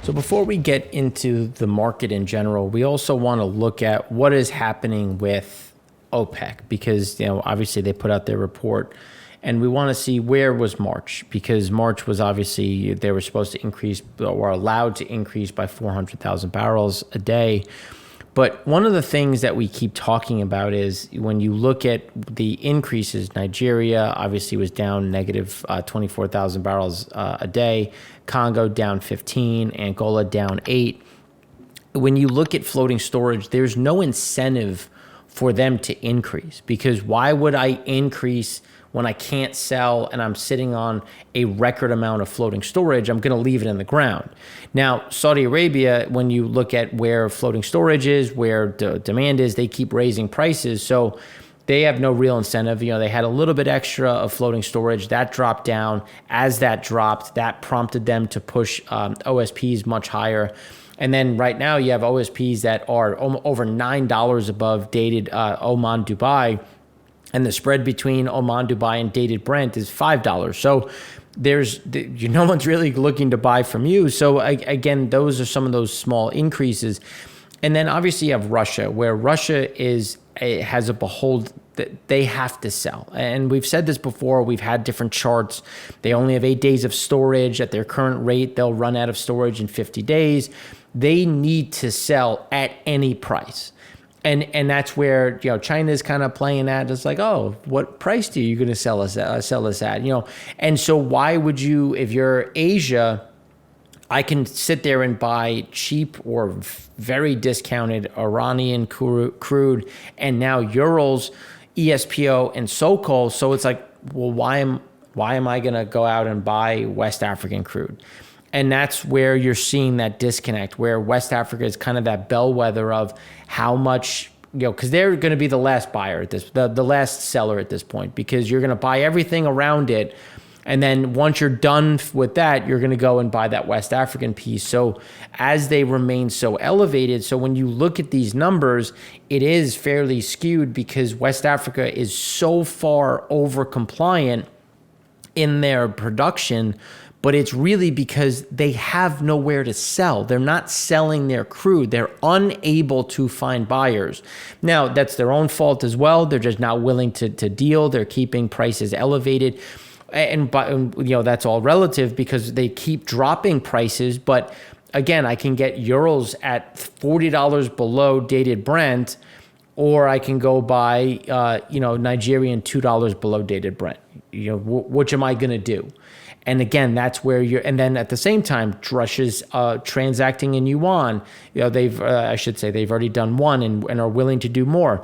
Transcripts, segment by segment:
So before we get into the market in general, we also want to look at what is happening with OPEC because, obviously they put out their report and we want to see where was March because March was obviously they were supposed to increase or allowed to increase by 400,000 barrels a day. But one of the things that we keep talking about is when you look at the increases, Nigeria obviously was down negative 24,000 barrels a day, Congo down 15, Angola down 8. When you look at floating storage, there's no incentive for them to increase because why would I increase when I can't sell and I'm sitting on a record amount of floating storage? I'm going to leave it in the ground. Now, Saudi Arabia, when you look at where floating storage is, where the demand is, they keep raising prices. So they have no real incentive. They had a little bit extra of floating storage. That dropped down. As that dropped, that prompted them to push OSPs much higher. And then right now you have OSPs that are over $9 above dated Oman, Dubai. And the spread between Oman, Dubai, and dated Brent is $5. So no one's really looking to buy from you. So again, those are some of those small increases. And then obviously you have Russia, where Russia has a behold that they have to sell. And we've said this before. We've had different charts. They only have 8 days of storage. At their current rate, they'll run out of storage in 50 days. They need to sell at any price. And that's where China is kind of playing at. It's like, oh, what price are you going to sell us at? And so why would you, if you're Asia, I can sit there and buy cheap or very discounted Iranian crude, and now Urals, ESPO, and SOCOL. So it's like, well, why am I going to go out and buy West African crude? And that's where you're seeing that disconnect, where West Africa is kind of that bellwether of how much, because they're going to be the last buyer at this, the last seller at this point, because you're going to buy everything around it. And then once you're done with that, you're going to go and buy that West African piece. So as they remain so elevated, so when you look at these numbers, it is fairly skewed because West Africa is so far over compliant in their production. But it's really because they have nowhere to sell. They're not selling their crude. They're unable to find buyers. Now, that's their own fault as well. They're just not willing to deal. They're keeping prices elevated. And that's all relative because they keep dropping prices. But again, I can get Urals at $40 below dated Brent, or I can go buy, Nigerian $2 below dated Brent. Which am I going to do? And again, that's where and then at the same time, Russia's transacting in yuan. They've already done one and are willing to do more.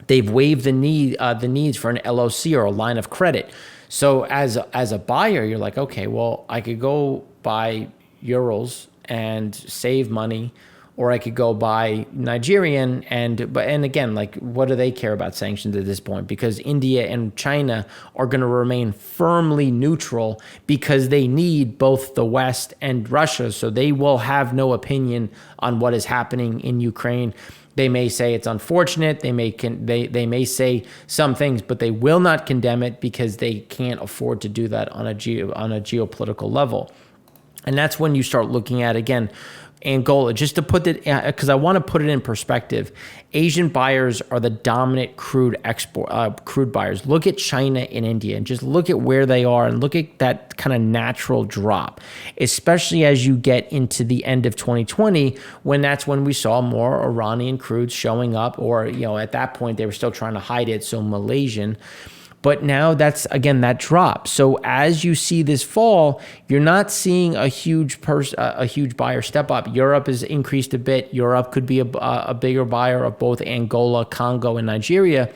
They've waived the needs for an LOC or a line of credit. So as a buyer, you're like, okay, well, I could go buy Urals and save money, or I could go buy Nigerian and again, like, what do they care about sanctions at this point? Because India and China are going to remain firmly neutral because they need both the West and Russia. So they will have no opinion on what is happening in Ukraine. They may say it's unfortunate. They may say some things, but they will not condemn it because they can't afford to do that on a geopolitical level. And that's when you start looking at, again, Angola, just to put it, because I want to put it in perspective. Asian buyers are the dominant crude buyers. Look at China and India and just look at where they are and look at that kind of natural drop, especially as you get into the end of 2020, that's when we saw more Iranian crudes showing up, or, at that point they were still trying to hide it. So Malaysian. But now that's, again, that drop. So as you see this fall, you're not seeing a huge buyer step up. Europe has increased a bit. Europe could be a bigger buyer of both Angola, Congo, and Nigeria.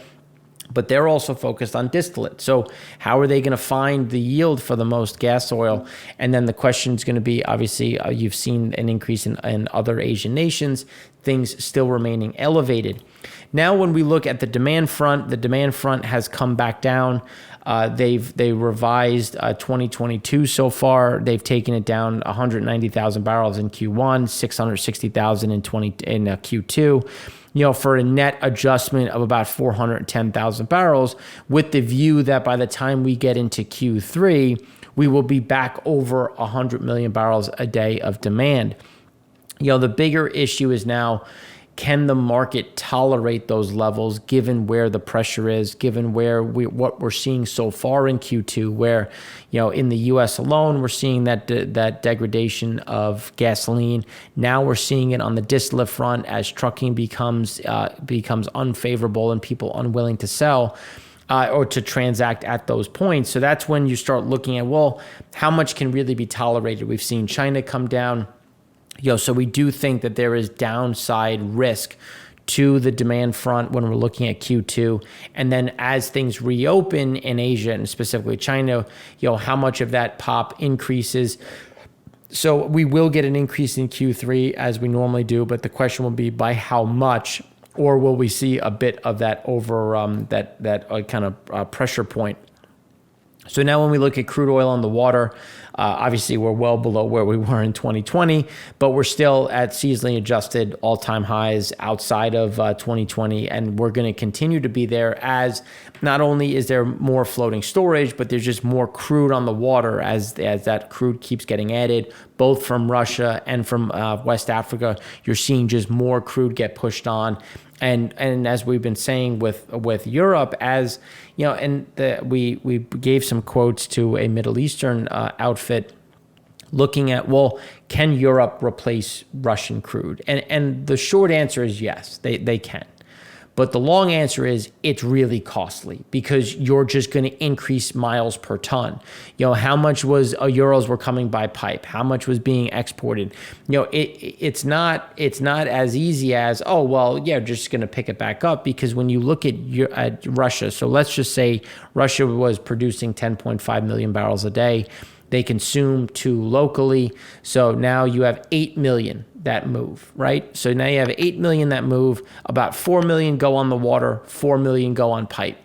But they're also focused on distillate. So how are they going to find the yield for the most gas oil? And then the question is going to be, obviously, you've seen an increase in other Asian nations, things still remaining elevated. Now, when we look at the demand front has come back down. They revised 2022 so far. They've taken it down 190,000 barrels in Q1, 660,000 in Q2. For a net adjustment of about 410,000 barrels, with the view that by the time we get into Q3, we will be back over 100 million barrels a day of demand. The bigger issue is now, can the market tolerate those levels given where the pressure is, given what we're seeing so far in Q2, where, in the U.S. alone, we're seeing that degradation of gasoline. Now we're seeing it on the distillate front as trucking becomes unfavorable and people unwilling to sell or to transact at those points. So that's when you start looking at, well, how much can really be tolerated? We've seen China come down. So we do think that there is downside risk to the demand front when we're looking at Q2. And then as things reopen in Asia and specifically China, how much of that pop increases. So we will get an increase in Q3 as we normally do, but the question will be by how much, or will we see a bit of that over that kind of pressure point? So now when we look at crude oil on the water, obviously we're well below where we were in 2020, but we're still at seasonally adjusted all-time highs outside of 2020, and we're going to continue to be there as not only is there more floating storage, but there's just more crude on the water as that crude keeps getting added, both from Russia and from West Africa. You're seeing just more crude get pushed on. And as we've been saying with Europe, as we gave some quotes to a Middle Eastern outfit looking at, well, can Europe replace Russian crude? And the short answer is yes, they can. But the long answer is it's really costly because you're just going to increase miles per ton. How much was Urals were coming by pipe? How much was being exported? It's not as easy as, oh, well, yeah, just going to pick it back up, because when you look at Russia, so let's just say Russia was producing 10.5 million barrels a day. They consume 2 locally. So now you have 8 million that move, right? So now you have 8 million that move. About 4 million go on the water, 4 million go on pipe.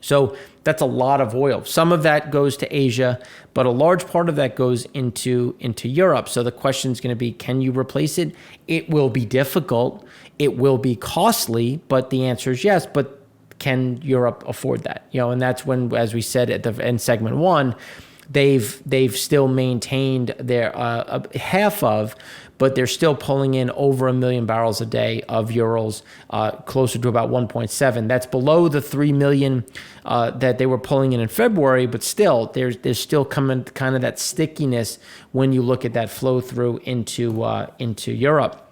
So that's a lot of oil. Some of that goes to Asia, but a large part of that goes into Europe. So the question is going to be, can you replace it? It will be difficult. It will be costly, but the answer is yes. But can Europe afford that? And that's when, as we said in segment 1, they've still maintained their half of, but they're still pulling in over 1 million barrels a day of Urals, closer to about 1.7. That's below the 3 million that they were pulling in February, but still, there's still coming kind of that stickiness when you look at that flow through into Europe.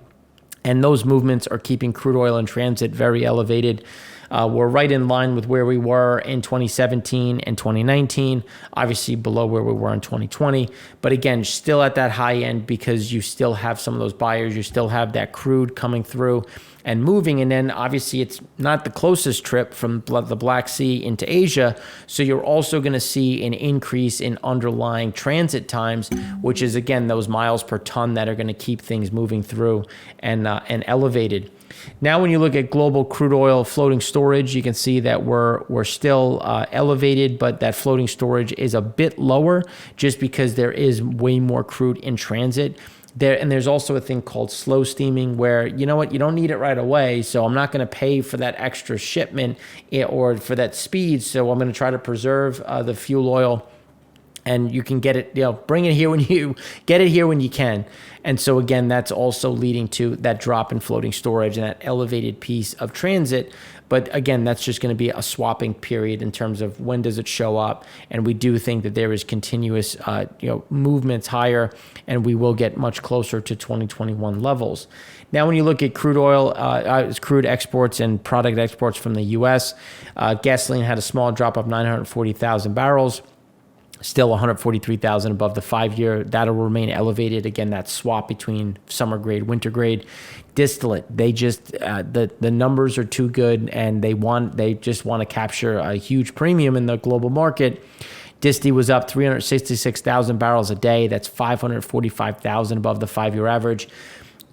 And those movements are keeping crude oil in transit very elevated. We're right in line with where we were in 2017 and 2019, obviously below where we were in 2020. But again, still at that high end because you still have some of those buyers. You still have that crude coming through and moving. And then obviously it's not the closest trip from the Black Sea into Asia. So you're also going to see an increase in underlying transit times, which is, again, those miles per ton that are going to keep things moving through and elevated. Now, when you look at global crude oil floating storage, you can see that we're still elevated, but that floating storage is a bit lower just because there is way more crude in transit. There's also a thing called slow steaming where, you don't need it right away, so I'm not going to pay for that extra shipment or for that speed, so I'm going to try to preserve the fuel oil. And you can get it, bring it here when you get it here when you can. And so again, that's also leading to that drop in floating storage and that elevated piece of transit. But again, that's just going to be a swapping period in terms of when does it show up. And we do think that there is continuous, movements higher, and we will get much closer to 2021 levels. Now, when you look at crude oil, crude exports and product exports from the U.S., gasoline had a small drop of 940,000 barrels. Still 143,000 above the 5-year. That'll remain elevated. Again, that swap between summer grade, winter grade. Distillate, they just the numbers are too good, and they just want to capture a huge premium in the global market. Disti was up 366,000 barrels a day. That's 545,000 above the 5-year average.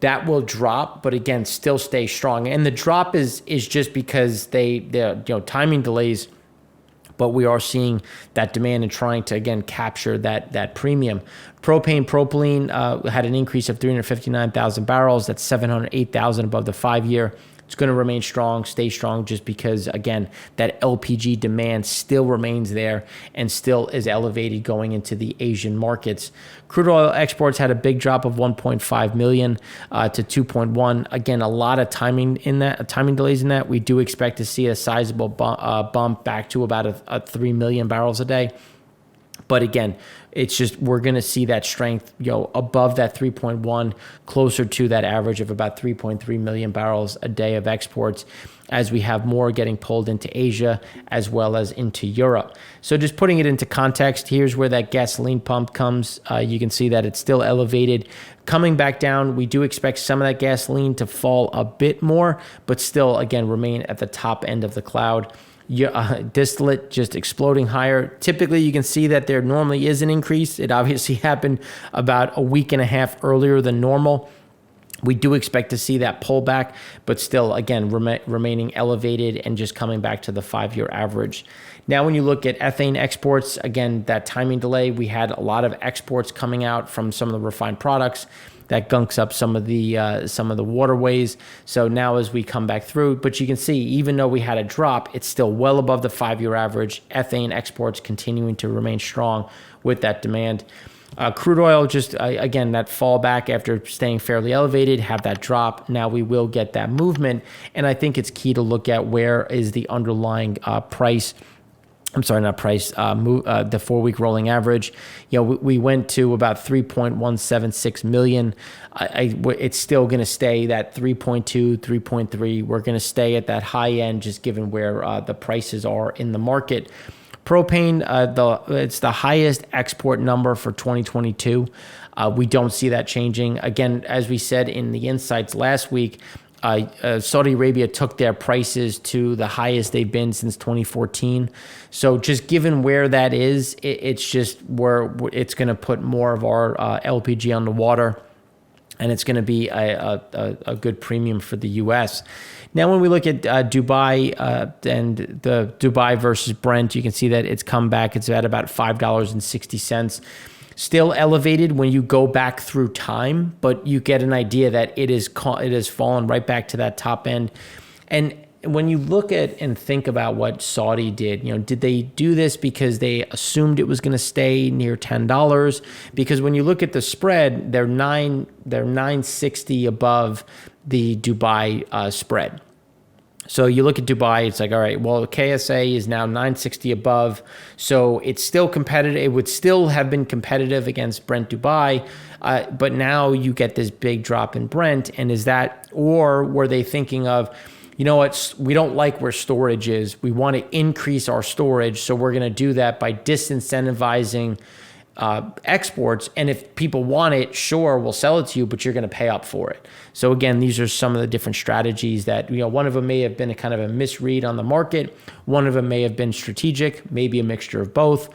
That will drop, but again, still stay strong. And the drop is just because they're timing delays. But we are seeing that demand and trying to, again, capture that premium. Propane, propylene had an increase of 359,000 barrels. That's 708,000 above the 5-year. it's going to remain strong, stay strong, just because, again, that LPG demand still remains there and still is elevated going into the Asian markets. Crude oil exports had a big drop of 1.5 million to 2.1. Again, a lot of timing delays in that. We do expect to see a sizable bump back to about a 3 million barrels a day. But again, it's just we're going to see that strength, above that 3.1, closer to that average of about 3.3 million barrels a day of exports, as we have more getting pulled into Asia as well as into Europe. So just putting it into context, here's where that gasoline pump comes. You can see that it's still elevated. Coming back down, we do expect some of that gasoline to fall a bit more, but still, again, remain at the top end of the cloud. Distillate just exploding higher. Typically, you can see that there normally is an increase. It obviously happened about a week and a half earlier than normal. We do expect to see that pullback, but still, again, remaining elevated and just coming back to the 5-year average. Now, when you look at ethane exports, again, that timing delay, we had a lot of exports coming out from some of the refined products. That gunks up some of the waterways. So now as we come back through, but you can see, even though we had a drop, it's still well above the 5-year average. Ethane exports continuing to remain strong with that demand. Crude oil, just again, that fall back after staying fairly elevated, have that drop. Now we will get that movement. And I think it's key to look at where is the underlying price. I'm sorry, not price, the 4-week rolling average. We went to about 3.176 million. It's still going to stay that 3.2, 3.3. We're going to stay at that high end, just given where the prices are in the market. Propane, it's the highest export number for 2022. We don't see that changing. Again, as we said in the insights last week, Saudi Arabia took their prices to the highest they've been since 2014. So just given where that is, it's just where it's going to put more of our LPG on the water, and it's going to be a good premium for the U.S. Now, when we look at Dubai and the Dubai versus Brent, you can see that it's come back. It's at about $5.60. Still elevated when you go back through time, but you get an idea that it has fallen right back to that top end. And when you look at and think about what Saudi did, did they do this because they assumed it was going to stay near $10? Because when you look at the spread, they're 960 above the Dubai spread. So you look at Dubai, it's like, all right, well, KSA is now 960 above. So it's still competitive. It would still have been competitive against Brent Dubai. But now you get this big drop in Brent. And is that, or were they thinking of, we don't like where storage is. We want to increase our storage. So we're going to do that by disincentivizing exports. And if people want it, sure, we'll sell it to you, but you're going to pay up for it. So again, these are some of the different strategies that, one of them may have been a kind of a misread on the market. One of them may have been strategic, maybe a mixture of both.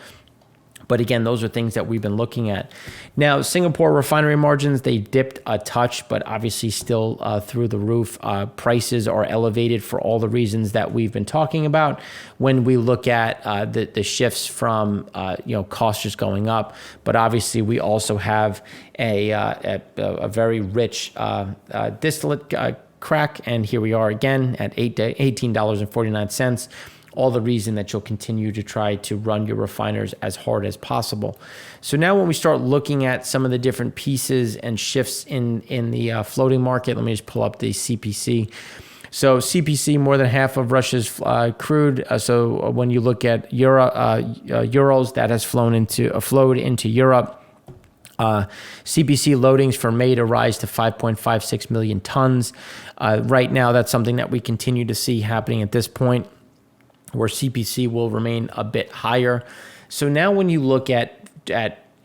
But again, those are things that we've been looking at. Now, Singapore refinery margins, they dipped a touch, but obviously still through the roof. Prices are elevated for all the reasons that we've been talking about. When we look at the shifts from costs just going up, but obviously we also have a very rich distillate crack, and here we are again at $18.49. All the reason that you'll continue to try to run your refiners as hard as possible. So now when we start looking at some of the different pieces and shifts in the floating market, let me just pull up the CPC. So CPC, more than half of Russia's crude. So when you look at Urals, that has flowed into Europe. CPC loadings for May to rise to 5.56 million tons. Right now, that's something that we continue to see happening at this point, where CPC will remain a bit higher. So now when you look at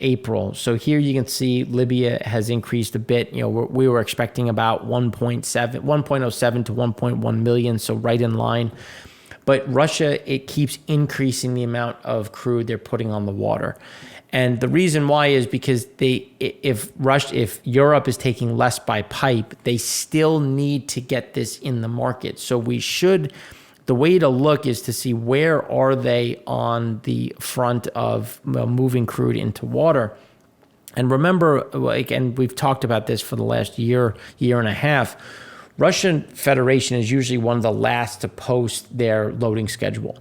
April, so here you can see Libya has increased a bit. We were expecting about 1.07 to 1.1 million, so right in line. But Russia, it keeps increasing the amount of crude they're putting on the water. And the reason why is because if Europe is taking less by pipe, they still need to get this in the market. So the way to look is to see where are they on the front of moving crude into water. And remember, and we've talked about this for the last year and a half, Russian Federation is usually one of the last to post their loading schedule.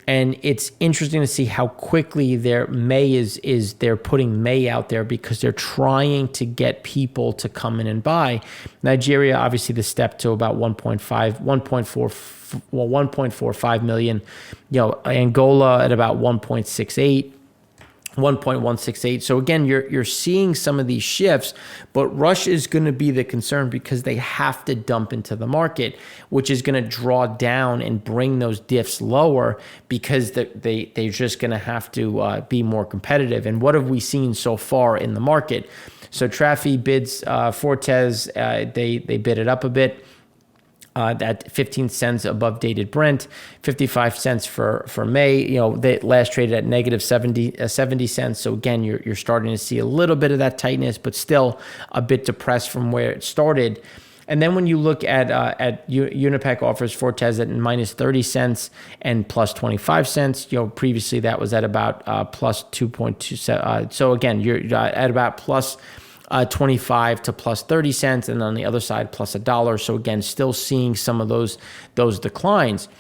And it's interesting to see how quickly their May is they're putting May out there because they're trying to get people to come in and buy. Nigeria, obviously, the step to about 1.45 million. Angola at about 1.168. So again, you're seeing some of these shifts, but Russia is going to be the concern because they have to dump into the market, which is going to draw down and bring those diffs lower because they're just going to have to be more competitive. And what have we seen so far in the market? So Trafi bids Fortes, they bid it up a bit. At 15 cents above dated Brent, 55 cents for May. They last traded at negative 70 cents. So again, you're starting to see a little bit of that tightness, but still a bit depressed from where it started. And then when you look at Unipec offers Fortes at minus 30 cents and plus 25 cents. Previously that was at about plus 2.2. So again, you're at about plus 25 to plus 30 cents, and on the other side plus $1. So again, still seeing some of those declines.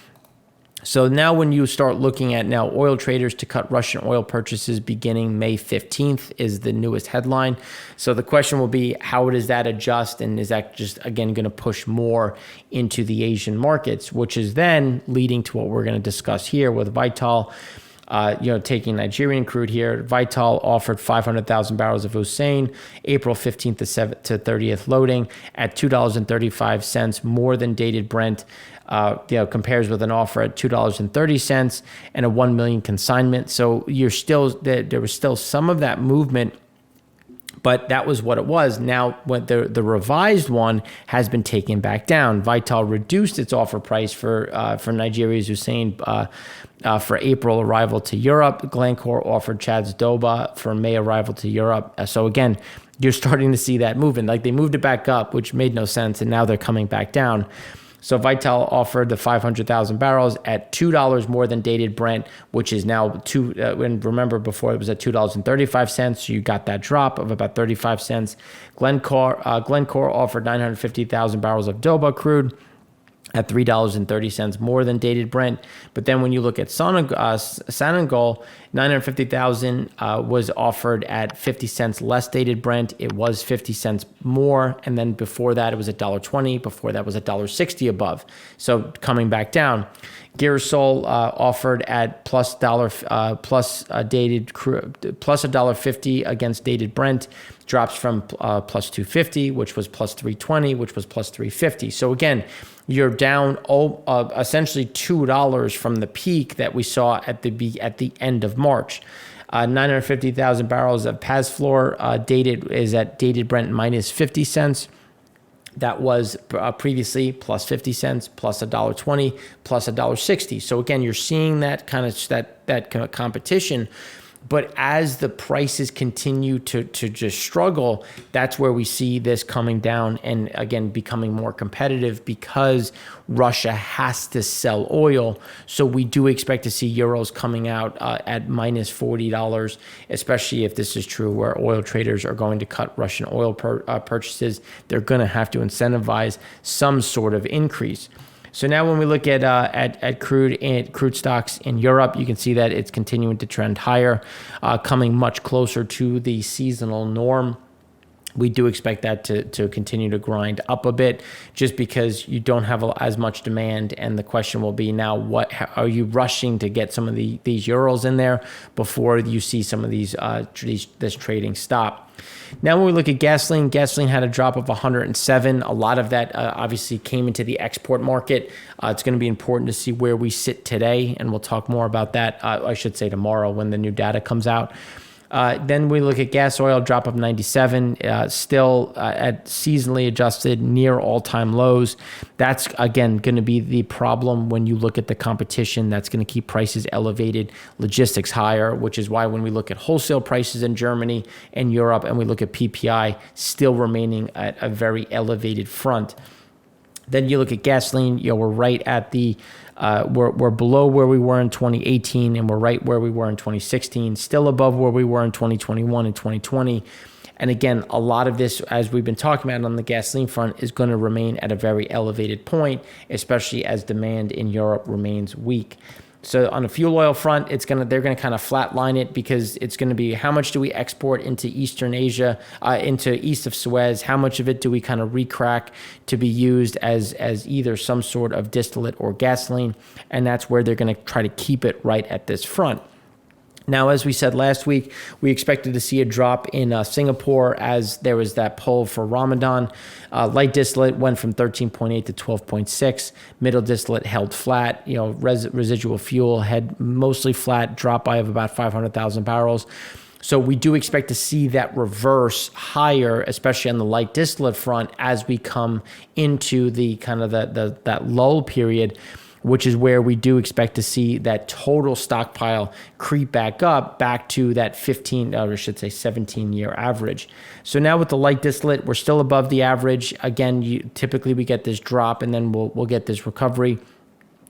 So now when you start looking at oil traders to cut Russian oil purchases beginning May 15th is the newest headline. So the question will be, how does that adjust? And is that just, again, going to push more into the Asian markets, which is then leading to what we're going to discuss here with Vital. Taking Nigerian crude here, Vital offered 500,000 barrels of Hussein, April 15th to 30th loading at $2.35 more than dated Brent. Compares with an offer at $2.30 and a 1 million consignment. So there was still some of that movement, but that was what it was. Now, when the revised one has been taken back down. Vital reduced its offer price for Nigeria's Hussein for April arrival to Europe. Glencore offered Chad's Doba for May arrival to Europe. So again, you're starting to see that movement. Like they moved it back up, which made no sense, and now they're coming back down. So Vital offered the 500,000 barrels at $2 more than dated Brent, which is now and remember before it was at $2.35. So you got that drop of about 35 cents. Glencore offered 950,000 barrels of Doba crude at $3.30 more than dated Brent. But then when you look at Sonangol, 950,000 was offered at 50 cents less dated Brent. It was 50 cents more. And then before that, it was $1.20. Before that was $1.60 above. So coming back down. Girasol offered at plus dated plus $1.50 against dated Brent, drops from plus 250, which was plus 320, which was plus 350. So again, you're down essentially $2 from the peak that we saw at the end of March. 950,000 barrels of Pazflor is at dated Brent minus 50 cents. That was previously plus 50 cents, plus $1.20, plus $1.60. So again, you're seeing that kind of competition. But as the prices continue to just struggle, that's where we see this coming down and again becoming more competitive because Russia has to sell oil. So we do expect to see euros coming out at minus $40, especially if this is true where oil traders are going to cut Russian oil purchases. They're going to have to incentivize some sort of increase. So now when we look at crude stocks in Europe, you can see that it's continuing to trend higher, coming much closer to the seasonal norm. We do expect that to continue to grind up a bit just because you don't have as much demand. And the question will be now, what are you rushing to get some of these euros in there before you see some of this trading stop? Now, when we look at gasoline had a drop of 107. A lot of that obviously came into the export market. It's going to be important to see where we sit today, and we'll talk more about that, I should say tomorrow when the new data comes out. Then we look at gas oil, drop of 97, still at seasonally adjusted near all-time lows. That's, again, going to be the problem when you look at the competition. That's going to keep prices elevated, logistics higher, which is why when we look at wholesale prices in Germany and Europe and we look at PPI, still remaining at a very elevated front. Then you look at gasoline, we're right at we're below where we were in 2018, and we're right where we were in 2016, still above where we were in 2021 and 2020. And again, a lot of this, as we've been talking about on the gasoline front, is going to remain at a very elevated point, especially as demand in Europe remains weak. So on the fuel oil front, they're gonna kind of flatline it, because it's going to be how much do we export into Eastern Asia, into east of Suez? How much of it do we kind of recrack to be used as either some sort of distillate or gasoline? And that's where they're going to try to keep it right at this front. Now, as we said last week, we expected to see a drop in Singapore as there was that pull for Ramadan. Light distillate went from 13.8 to 12.6. Middle distillate held flat. Residual fuel had mostly flat, drop by of about 500,000 barrels. So we do expect to see that reverse higher, especially on the light distillate front, as we come into the kind of that lull period, which is where we do expect to see that total stockpile creep back to that 17-year average. So now with the light distillate, we're still above the average. Again, typically we get this drop and then we'll get this recovery.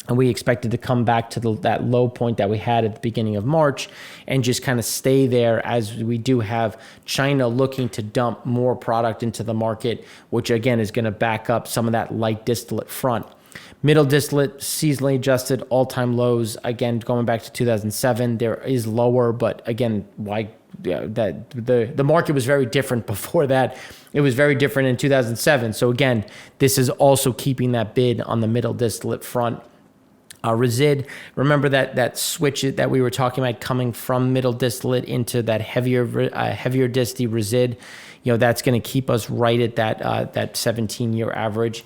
And we expected to come back to that low point that we had at the beginning of March and just kind of stay there, as we do have China looking to dump more product into the market, which again is going to back up some of that light distillate front. Middle distillate, seasonally adjusted, all-time lows. Again, going back to 2007, there is lower, but again, why? The market was very different before that. It was very different in 2007. So again, this is also keeping that bid on the middle distillate front. Resid, remember that switch that we were talking about coming from middle distillate into that heavier disty resid. That's going to keep us right at that 17-year average.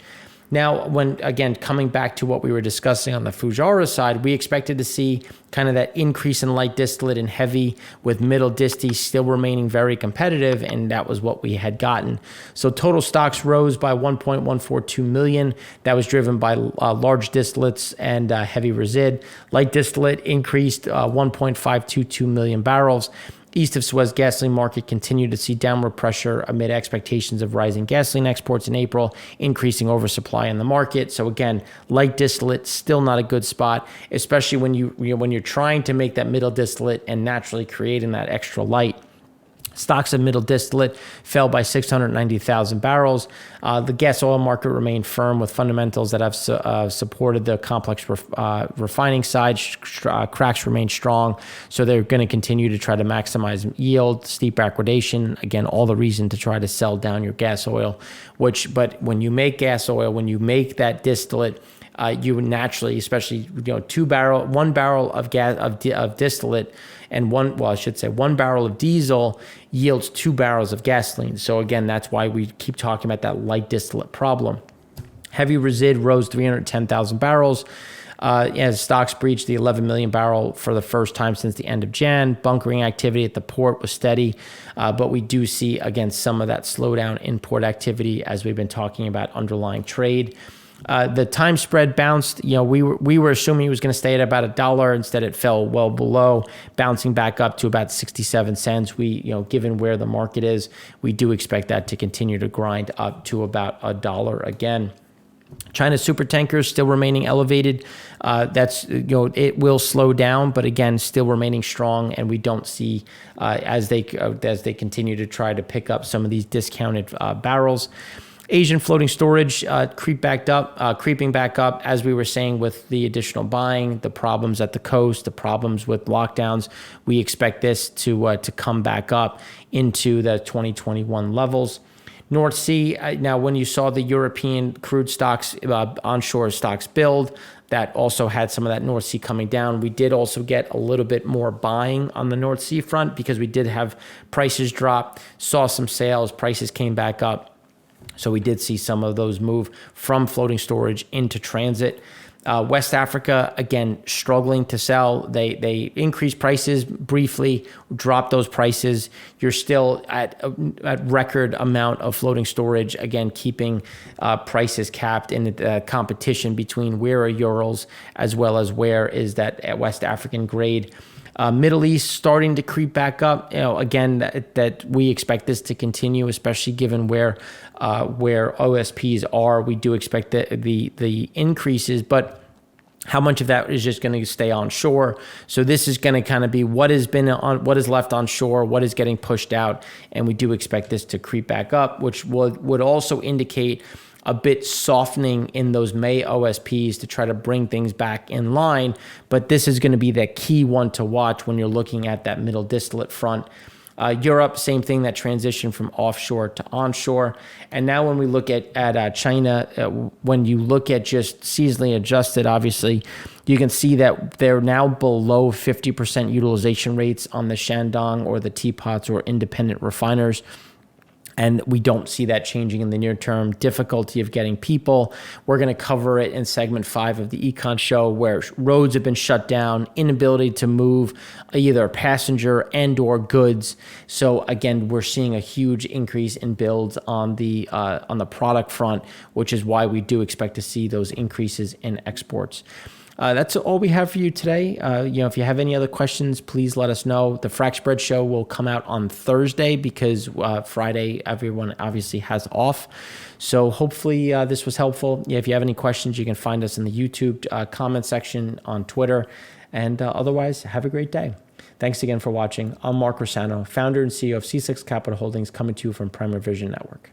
Now, coming back to what we were discussing on the Fujairah side, we expected to see kind of that increase in light distillate and heavy, with middle disty still remaining very competitive, and that was what we had gotten. So total stocks rose by 1.142 million. That was driven by large distillates and heavy resid. Light distillate increased 1.522 million barrels. East of Suez gasoline market continued to see downward pressure amid expectations of rising gasoline exports in April, increasing oversupply in the market. So again, light distillate still not a good spot, especially when you're trying to make that middle distillate and naturally creating that extra light. Stocks of middle distillate fell by 690,000 barrels. The gas oil market remained firm with fundamentals that have supported the complex refining side. Cracks remain strong, so they're going to continue to try to maximize yield, steep backwardation. Again, all the reason to try to sell down your gas oil. But when you make gas oil, when you make that distillate, you naturally, especially one barrel of gas of distillate and one barrel of diesel yields 2 barrels of gasoline. So again, that's why we keep talking about that light distillate problem. Heavy resid rose 310,000 barrels as stocks breached the 11 million barrel for the first time since the end of Jan. Bunkering activity at the port was steady, but we do see again some of that slowdown in port activity as we've been talking about underlying trade. The time spread bounced. We were assuming it was going to stay at about $1. Instead, it fell well below, bouncing back up to about 67 cents. Given where the market is, we do expect that to continue to grind up to about $1 again. China's super tankers still remaining elevated. It will slow down, but again, still remaining strong. And we don't see as they continue to try to pick up some of these discounted barrels. Asian floating storage creeping back up, as we were saying, with the additional buying, the problems at the coast, the problems with lockdowns. We expect this to come back up into the 2021 levels. North Sea, now when you saw the European crude stocks, onshore stocks build, that also had some of that North Sea coming down. We did also get a little bit more buying on the North Sea front because we did have prices drop, saw some sales, prices came back up. So we did see some of those move from floating storage into transit. West Africa, again, struggling to sell. They increased prices briefly, dropped those prices. You're still at record amount of floating storage, again, keeping prices capped in the competition between where are Urals as well as where is that West African grade. Middle East starting to creep back up. Again, that we expect this to continue, especially given where OSPs are. We do expect the increases, but How much of that is just going to stay onshore? So this is going to kind of be what is left onshore, what is getting pushed out, and we do expect this to creep back up, which would also indicate a bit softening in those May OSPs to try to bring things back in line. But this is going to be the key one to watch when you're looking at that middle distillate front. Europe, same thing, that transition from offshore to onshore. And now when we look at China, when you look at just seasonally adjusted, obviously, you can see that they're now below 50% utilization rates on the Shandong or the teapots or independent refiners. And we don't see that changing in the near term. Difficulty of getting people. We're going to cover it in segment 5 of the Econ Show, where roads have been shut down, inability to move either passenger and or goods. So again, we're seeing a huge increase in builds on the product front, which is why we do expect to see those increases in exports. That's all we have for you today. If you have any other questions, please let us know. The Frac Spread Show will come out on Thursday because Friday everyone obviously has off. So hopefully this was helpful. If you have any questions, you can find us in the YouTube comment section, on Twitter, and otherwise, have a great day. Thanks again for watching. I'm Mark Rossano, founder and CEO of C6 Capital Holdings, coming to you from Primer Vision Network.